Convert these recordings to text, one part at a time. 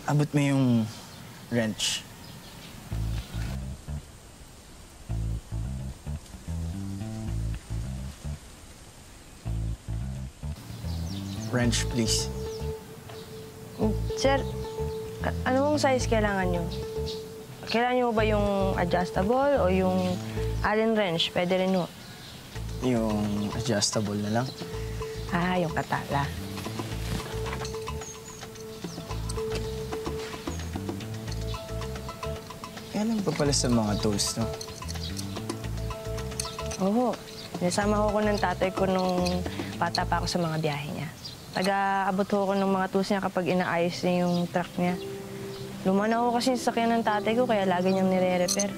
abot mo yung wrench. Wrench, please. Sir, ano mong size kailangan nyo? Kailangan nyo ba yung adjustable o yung Allen wrench? Pwede rin mo. Yung adjustable na lang. Ah, yung katala. Kailan pa pala sa mga tools, no? Oo. Nasama ko ng tatay ko nung bata pa ako sa mga biyahe niya. Taga-abot ko ng mga tools niya kapag inaayos niya yung truck niya. Lumana ako kasi sa sakyan ng tatay ko, kaya lagi niyang nire-repair.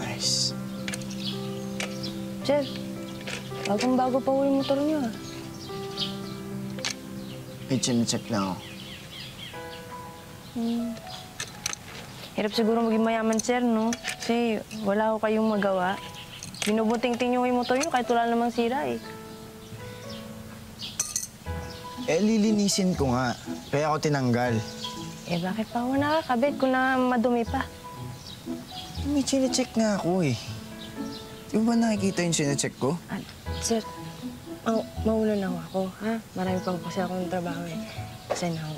Nice. Sir, bagong-bago pa yung motor niyo, ah. May chine-check lang ako. Hirap siguro maging mayaman, sir, no? Kasi wala ko kayong magawa. Binubunting-ting niyo yung motor niyo kahit wala namang sira, eh. Eh, lilinisin ko nga. Kaya ako tinanggal. Eh, bakit pa ako nakakabit kung na madumi pa? May chine-check nga ako eh. Di mo ba nakikita yung chine-check ko? Ah, sir, mauna na ako, ha? Marami pa kasi akong trabaho, eh. Kasi na ako.